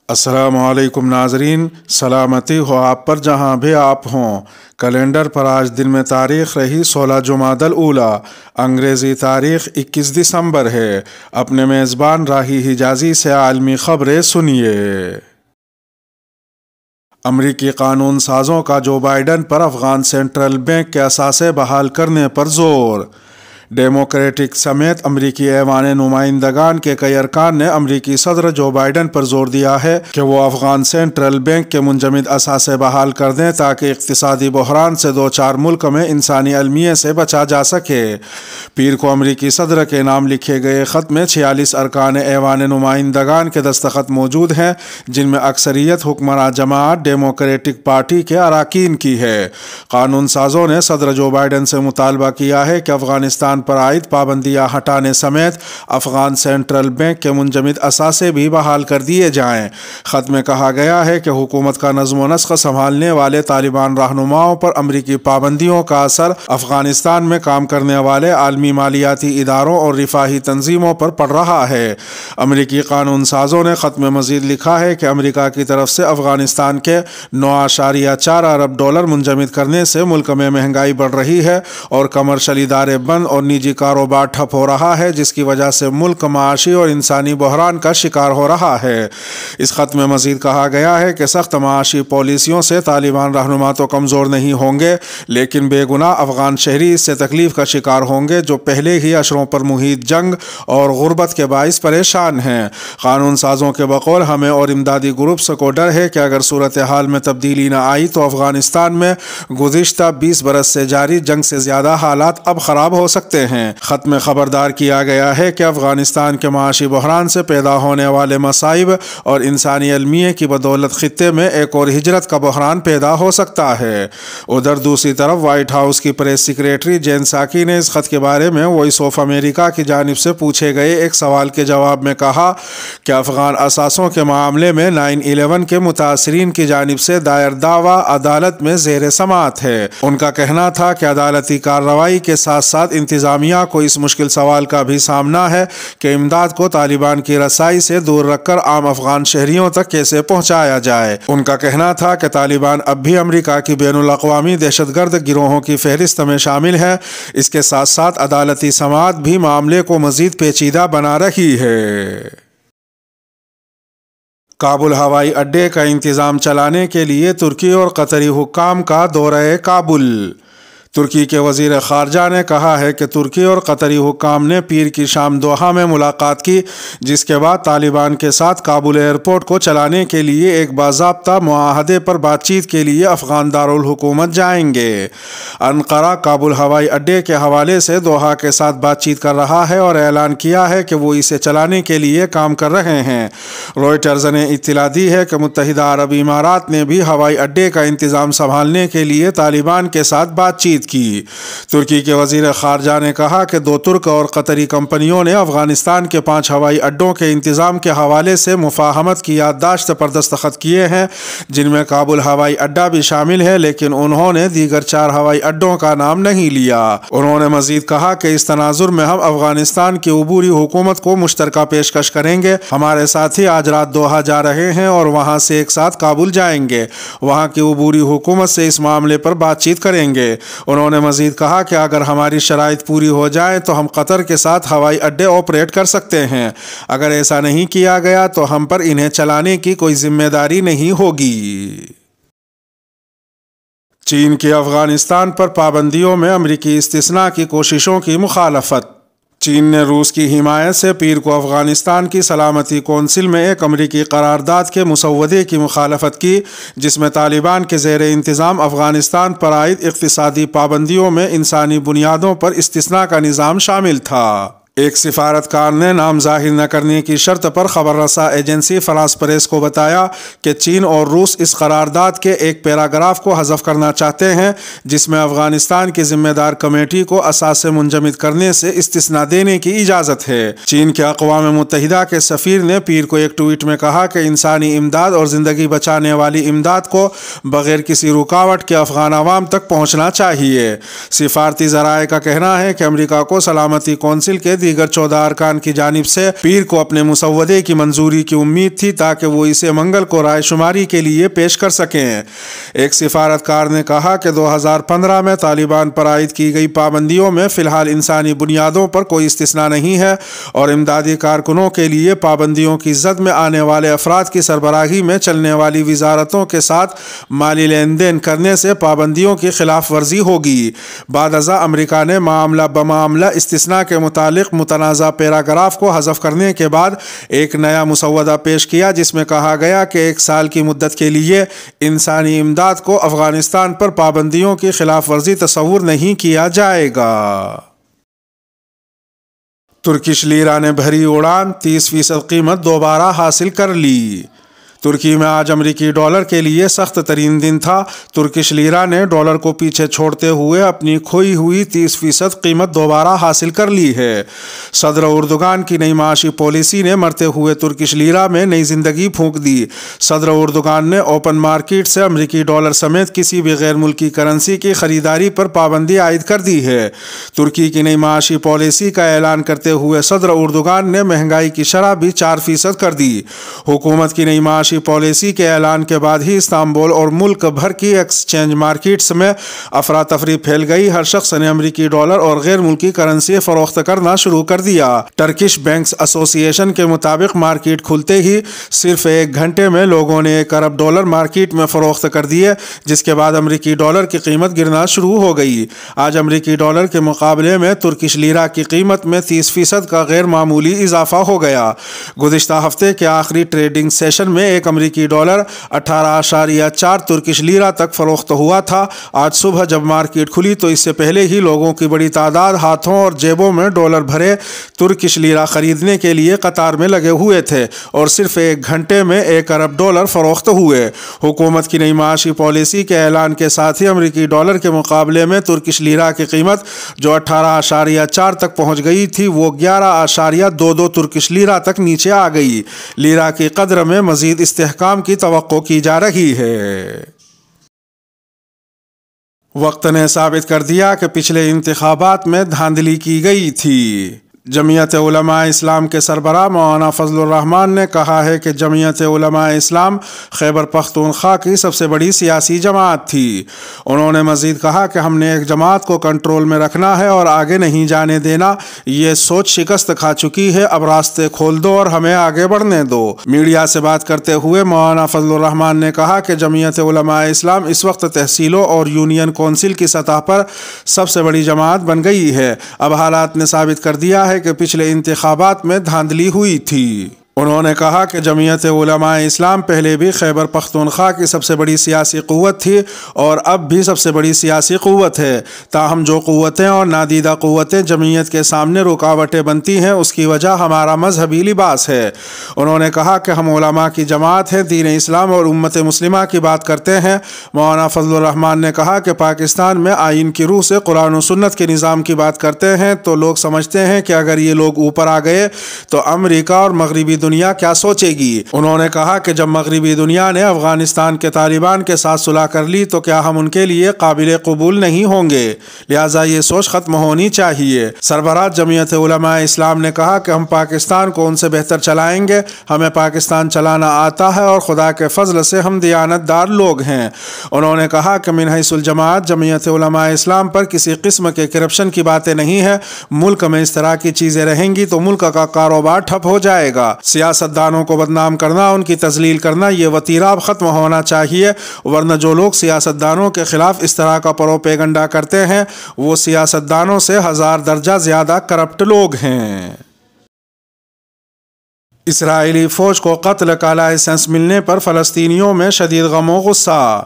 السلام علیکم ناظرین، سلامتی ہو آپ پر جہاں بھی آپ ہوں۔ کیلنڈر پر آج دن میں تاریخ رہی 16 جمادی الاولیٰ، انگریزی تاریخ 21 دسمبر ہے۔ اپنے میزبان راہی حجازی سے عالمی خبریں سنیے۔ امریکی قانون سازوں کا جو بائیڈن پر افغان سینٹرل بینک کے اثاثے بحال کرنے پر زور۔ ڈیموکریٹک سمیت امریکی ایوان نمائندگان کے کئی ارکان نے امریکی صدر جو بائیڈن پر زور دیا ہے کہ وہ افغان سینٹرل بینک کے منجمد اثاثے بحال کر دیں تاکہ اقتصادی بحران سے دو چار ملک میں انسانی المیے سے بچا جا سکے۔ پیر کو امریکی صدر کے نام لکھے گئے خط میں 46 ارکان ایوان نمائندگان کے دستخط موجود ہیں، جن میں اکثریت حکمراں جماعت ڈیموکریٹک پارٹی کے اراکین کی ہے۔ قانون سازوں نے صدر جو بائیڈن سے مطالبہ کیا ہے کہ افغانستان پر عائد پابندیاں ہٹانے سمیت افغان سینٹرل بینک کے منجمد اثاثے بھی بحال کر دیے جائیں۔ خط میں کہا گیا ہے کہ حکومت کا نظم و نسق سنبھالنے والے طالبان رہنماؤں پر امریکی پابندیوں کا اثر افغانستان میں کام کرنے والے عالمی مالیاتی اداروں اور رفاہی تنظیموں پر پڑ رہا ہے۔ امریکی قانون سازوں نے خط میں مزید لکھا ہے کہ امریکہ کی طرف سے افغانستان کے 9.4 ارب ڈالر منجمد کرنے سے ملک میں مہنگائی بڑھ رہی ہے اور کمرشل ادارے بند اور نجی کاروبار ٹھپ ہو رہا ہے، جس کی وجہ سے ملک معاشی اور انسانی بحران کا شکار ہو رہا ہے۔ اس خط میں مزید کہا گیا ہے کہ سخت معاشی پالیسیوں سے طالبان رہنما تو کمزور نہیں ہوں گے، لیکن بے گناہ افغان شہری اس سے تکلیف کا شکار ہوں گے جو پہلے ہی اشروں پر محیط جنگ اور غربت کے باعث پریشان ہیں۔ قانون سازوں کے بقول ہمیں اور امدادی گروپس کو ڈر ہے کہ اگر صورتحال میں تبدیلی نہ آئی تو افغانستان میں گزشتہ 20 برس سے جاری جنگ سے زیادہ حالات اب خراب ہو سکتے ہیں۔ خط میں خبردار کیا گیا ہے کہ افغانستان کے معاشی بحران سے پیدا ہونے والے مصائب اور انسانی المیے کی بدولت خطے میں ایک اور ہجرت کا بحران پیدا ہو سکتا ہے۔ ادھر دوسری طرف وائٹ ہاؤس کی پریس سیکریٹری جین ساکی نے اس خط کے بارے میں وائس آف امریکہ کی جانب سے پوچھے گئے ایک سوال کے جواب میں کہا کہ افغان اثاثوں کے معاملے میں 9/11 کے متاثرین کی جانب سے دائر دعویٰ عدالت میں زیر سماعت ہے۔ ان کا کہنا تھا کہ عدالتی کارروائی کے ساتھ ساتھ انتظامیہ کو اس مشکل سوال کا بھی سامنا ہے کہ امداد کو طالبان کی رسائی سے دور رکھ کر عام افغان شہریوں تک کیسے پہنچایا جائے۔ ان کا کہنا تھا کہ طالبان اب بھی امریکہ کی بین الاقوامی دہشت گرد گروہوں کی فہرست میں شامل ہے۔ اس کے ساتھ ساتھ عدالتی سماعت بھی معاملے کو مزید پیچیدہ بنا رہی ہے۔ کابل ہوائی اڈے کا انتظام چلانے کے لیے ترکی اور قطری حکام کا دورہ کابل۔ ترکی کے وزیر خارجہ نے کہا ہے کہ ترکی اور قطری حکام نے پیر کی شام دوحہ میں ملاقات کی، جس کے بعد طالبان کے ساتھ کابل ایئرپورٹ کو چلانے کے لیے ایک باضابطہ معاہدے پر بات چیت کے لیے افغان دارالحکومت جائیں گے۔ انقرہ کابل ہوائی اڈے کے حوالے سے دوحہ کے ساتھ بات چیت کر رہا ہے اور اعلان کیا ہے کہ وہ اسے چلانے کے لیے کام کر رہے ہیں۔ روئٹرز نے اطلاع دی ہے کہ متحدہ عرب امارات نے بھی ہوائی اڈے کا انتظام سنبھالنے کے لیے طالبان کے ساتھ بات چیت کی۔ ترکی کے وزیر خارجہ نے کہا کہ دو ترک اور قطری کمپنیوں نے افغانستان کے 5 ہوائی اڈوں کے انتظام کے حوالے سے مفاہمت کی یادداشت پر دستخط کیے ہیں، جن میں کابل ہوائی اڈہ بھی شامل ہے، لیکن انہوں نے دیگر 4 ہوائی اڈوں کا نام نہیں لیا۔ انہوں نے مزید کہا کہ اس تناظر میں ہم افغانستان کی عبوری حکومت کو مشترکہ پیشکش کریں گے۔ ہمارے ساتھی آج رات دوحہ جا رہے ہیں اور وہاں سے ایک ساتھ کابل جائیں گے۔ وہاں کی عبوری حکومت سے اس معاملے پر بات چیت کریں گے۔ انہوں نے مزید کہا کہ اگر ہماری شرائط پوری ہو جائیں تو ہم قطر کے ساتھ ہوائی اڈے آپریٹ کر سکتے ہیں۔ اگر ایسا نہیں کیا گیا تو ہم پر انہیں چلانے کی کوئی ذمہ داری نہیں ہوگی۔ چین کی افغانستان پر پابندیوں میں امریکی استثناء کی کوششوں کی مخالفت۔ چین نے روس کی حمایت سے پیر کو افغانستان کی سلامتی کونسل میں ایک امریکی قرارداد کے مسودے کی مخالفت کی، جس میں طالبان کے زیر انتظام افغانستان پر عائد اقتصادی پابندیوں میں انسانی بنیادوں پر استثناء کا نظام شامل تھا۔ ایک سفارتکار نے نام ظاہر نہ کرنے کی شرط پر خبر رساں ایجنسی فرانس پریس کو بتایا کہ چین اور روس اس قرارداد کے ایک پیراگراف کو حذف کرنا چاہتے ہیں، جس میں افغانستان کی ذمہ دار کمیٹی کو اثاثے منجمد کرنے سے استثناء دینے کی اجازت ہے۔ چین کے اقوام متحدہ کے سفیر نے پیر کو ایک ٹویٹ میں کہا کہ انسانی امداد اور زندگی بچانے والی امداد کو بغیر کسی رکاوٹ کے افغان عوام تک پہنچنا چاہیے۔ سفارتی ذرائع کا کہنا ہے کہ امریکہ کو سلامتی کونسل کے دیگر 14 ارکان کی جانب سے پیر کو اپنے مسودے کی منظوری کی امید تھی تاکہ وہ اسے منگل کو رائے شماری کے لیے پیش کر سکیں۔ ایک سفارتکار نے کہا کہ 2015 میں طالبان پر عائد کی گئی پابندیوں میں فی الحال انسانی بنیادوں پر کوئی استثناء نہیں ہے اور امدادی کارکنوں کے لیے پابندیوں کی زد میں آنے والے افراد کی سربراہی میں چلنے والی وزارتوں کے ساتھ مالی لین دین کرنے سے پابندیوں کی خلاف ورزی ہوگی۔ بعد ازاں امریکہ نے معاملہ بمعاملہ استثناء کے متعلق متنازع پیراگراف کو حذف کرنے کے بعد ایک نیا مسودہ پیش کیا جس میں کہا گیا کہ 1 سال کی مدت کے لیے انسانی امداد کو افغانستان پر پابندیوں کی خلاف ورزی تصور نہیں کیا جائے گا۔ ترکش لیرہ نے بھری اڑان، 30% قیمت دوبارہ حاصل کر لی۔ ترکی میں آج امریکی ڈالر کے لیے سخت ترین دن تھا۔ ترکش لیرہ نے ڈالر کو پیچھے چھوڑتے ہوئے اپنی کھوئی ہوئی 30% قیمت دوبارہ حاصل کر لی ہے۔ صدر اردوغان کی نئی معاشی پالیسی نے مرتے ہوئے ترکش لیرہ میں نئی زندگی پھونک دی۔ صدر اردوغان نے اوپن مارکیٹ سے امریکی ڈالر سمیت کسی بھی غیر ملکی کرنسی کی خریداری پر پابندی عائد کر دی ہے۔ ترکی کی نئی معاشی پالیسی کا اعلان کرتے ہوئے صدر اردوغان نے مہنگائی کی شرح بھی 4% کر دی۔ حکومت کی نئی معاشی پالیسی کے اعلان کے بعد ہی استنبول اور ملک بھر کی ایکسچینج مارکیٹس میں افراتفری پھیل گئی۔ ہر شخص نے امریکی ڈالر اور غیر ملکی کرنسی فروخت کرنا شروع کر دیا۔ ٹرکش بینکس ایسوسی ایشن کے مطابق مارکیٹ کھلتے ہی صرف 1 گھنٹے میں لوگوں نے 1 ارب ڈالر مارکیٹ میں فروخت کر دیے، جس کے بعد امریکی ڈالر کی قیمت گرنا شروع ہو گئی۔ آج امریکی ڈالر کے مقابلے میں ترکش لیرہ کی قیمت میں 30% کا غیر معمولی اضافہ ہو گیا۔ گزشتہ ہفتے کے آخری ٹریڈنگ سیشن میں ایک امریکی ڈالر 18.4 ترکش لیرہ تک فروخت ہوا تھا۔ آج صبح جب مارکیٹ کھلی تو اس سے پہلے ہی لوگوں کی بڑی تعداد ہاتھوں اور جیبوں میں ڈالر بھرے ترکش لیرہ خریدنے کے لیے قطار میں لگے ہوئے تھے اور صرف 1 گھنٹے میں 1 ارب ڈالر فروخت ہوئے۔ حکومت کی نئی معاشی پالیسی کے اعلان کے ساتھ ہی امریکی ڈالر کے مقابلے میں ترکش لیرہ کی قیمت جو 18.4 تک پہنچ گئی تھی وہ 11.22 ترکش لیرہ تک نیچے آ گئی۔ لیرہ کی قدر میں مزید استحکام کی توقع کی جا رہی ہے۔ وقت نے ثابت کر دیا کہ پچھلے انتخابات میں دھاندلی کی گئی تھی۔ جمعیت علماء اسلام کے سربراہ مولانا فضل الرحمان نے کہا ہے کہ جمعیت علماء اسلام خیبر پختونخوا کی سب سے بڑی سیاسی جماعت تھی۔ انہوں نے مزید کہا کہ ہم نے ایک جماعت کو کنٹرول میں رکھنا ہے اور آگے نہیں جانے دینا۔ یہ سوچ شکست کھا چکی ہے، اب راستے کھول دو اور ہمیں آگے بڑھنے دو۔ میڈیا سے بات کرتے ہوئے مولانا فضل الرحمان نے کہا کہ جمعیت علماء اسلام اس وقت تحصیلوں اور یونین کونسل کی سطح پر سب سے بڑی جماعت بن گئی ہے۔ اب حالات نے ثابت کر دیا ہے کہ پچھلے انتخابات میں دھاندلی ہوئی تھی۔ انہوں نے کہا کہ جمعیت علماء اسلام پہلے بھی خیبر پختونخوا کی سب سے بڑی سیاسی قوت تھی اور اب بھی سب سے بڑی سیاسی قوت ہے، تاہم جو قوتیں اور نادیدہ قوتیں جمعیت کے سامنے رکاوٹیں بنتی ہیں اس کی وجہ ہمارا مذہبی لباس ہے۔ انہوں نے کہا کہ ہم علماء کی جماعت ہیں، دین اسلام اور امت مسلمہ کی بات کرتے ہیں۔ مولانا فضل الرحمان نے کہا کہ پاکستان میں آئین کی روح سے قرآن و سنت کے نظام کی بات کرتے ہیں تو لوگ سمجھتے ہیں کہ اگر یہ لوگ اوپر آ گئے تو امریکہ اور مغربی دنیا کیا سوچے گی۔ انہوں نے کہا کہ جب مغربی دنیا نے افغانستان کے طالبان کے ساتھ صلح کر لی تو کیا ہم ان کے لیے قابل قبول نہیں ہوں گے، لہٰذا یہ سوچ ختم ہونی چاہیے۔ سربراہ جمعیت علماء اسلام نے کہا کہ ہم پاکستان کو ان سے بہتر چلائیں گے، ہمیں پاکستان چلانا آتا ہے اور خدا کے فضل سے ہم دیانت دار لوگ ہیں۔ انہوں نے کہا کہ من حیث الجماعت جمعیت علماء اسلام پر کسی قسم کے کرپشن کی باتیں نہیں ہیں۔ ملک میں اس طرح کی چیزیں رہیں گی تو ملک کا کاروبار ٹھپ ہو جائے گا۔ سیاست دانوں کو بدنام کرنا، ان کی تذلیل کرنا، یہ وتیرہ اب ختم ہونا چاہیے، ورنہ جو لوگ سیاست دانوں کے خلاف اس طرح کا پروپیگنڈا کرتے ہیں وہ سیاست دانوں سے 1000 درجہ زیادہ کرپٹ لوگ ہیں۔ اسرائیلی فوج کو قتل کا لائسنس ملنے پر فلسطینیوں میں شدید غم و غصہ۔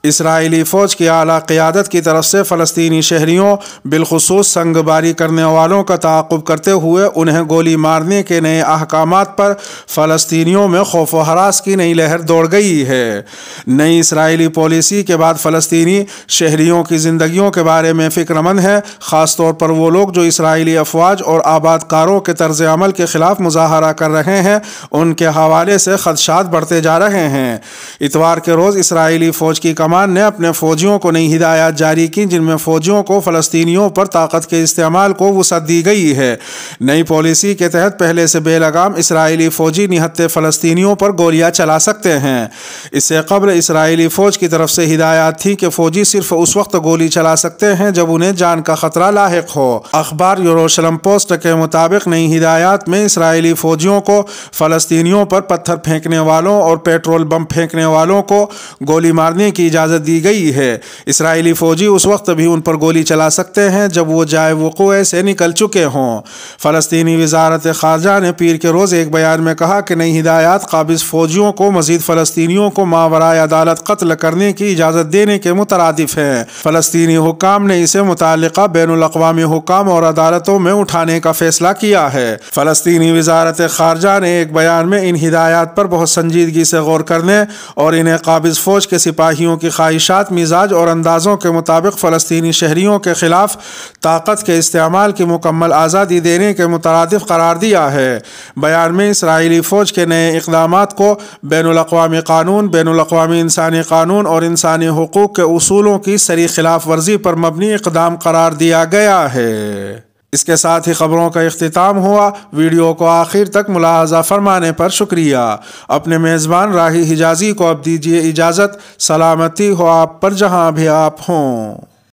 اسرائیلی فوج کی اعلیٰ قیادت کی طرف سے فلسطینی شہریوں بالخصوص سنگ باری کرنے والوں کا تعاقب کرتے ہوئے انہیں گولی مارنے کے نئے احکامات پر فلسطینیوں میں خوف و ہراس کی نئی لہر دوڑ گئی ہے۔ نئی اسرائیلی پالیسی کے بعد فلسطینی شہریوں کی زندگیوں کے بارے میں فکر مند ہیں، خاص طور پر وہ لوگ جو اسرائیلی افواج اور آباد کاروں کے طرز عمل کے خلاف مظاہرہ کر رہے ہیں۔ ان کے حوالے سے خدشات بڑھتے جا رہے ہیں۔ اتوار کے روز اسرائیلی فوج کی کمان حکمران نے اپنے فوجیوں کو نئی ہدایات جاری کی جن میں فوجیوں کو فلسطینیوں پر طاقت کے استعمال کو وسعت دی گئی ہے۔ نئی پالیسی کے تحت پہلے سے بے لگام اسرائیلی فوجی نہتے فلسطینیوں پر گولیاں چلا سکتے ہیں۔ اس سے قبل اسرائیلی فوج کی طرف سے ہدایات تھی کہ فوجی صرف اس وقت گولی چلا سکتے ہیں جب انہیں جان کا خطرہ لاحق ہو۔ اخبار یروشلم پوسٹ کے مطابق نئی ہدایات میں اسرائیلی فوجیوں کو فلسطینیوں پر پتھر پھینکنے والوں اور پیٹرول بم پھینکنے والوں کو گولی مارنے کی اجازت دی گئی ہے۔ اسرائیلی فوجی اس وقت بھی ان پر گولی چلا سکتے ہیں جب وہ جائے وقوع سے نکل چکے ہوں۔ فلسطینی وزارت خارجہ نے پیر کے روز ایک بیان میں کہا کہ نئی ہدایات قابض فوجیوں کو مزید فلسطینیوں کو ماورائے عدالت قتل کرنے کی اجازت دینے کے مترادف ہے۔ فلسطینی حکام نے اسے متعلقہ بین الاقوامی حکام اور عدالتوں میں اٹھانے کا فیصلہ کیا ہے۔ فلسطینی وزارت خارجہ نے ایک بیان میں ان ہدایات پر بہت سنجیدگی سے غور کرنے اور انہیں قابض فوج کے سپاہیوں کی خواہشات، مزاج اور اندازوں کے مطابق فلسطینی شہریوں کے خلاف طاقت کے استعمال کی مکمل آزادی دینے کے مترادف قرار دیا ہے۔ بیان میں اسرائیلی فوج کے نئے اقدامات کو بین الاقوامی قانون، بین الاقوامی انسانی قانون اور انسانی حقوق کے اصولوں کی صریح خلاف ورزی پر مبنی اقدام قرار دیا گیا ہے۔ اس کے ساتھ ہی خبروں کا اختتام ہوا۔ ویڈیو کو آخر تک ملاحظہ فرمانے پر شکریہ۔ اپنے میزبان راہی حجازی کو اب دیجیے اجازت۔ سلامتی ہو آپ پر جہاں بھی آپ ہوں۔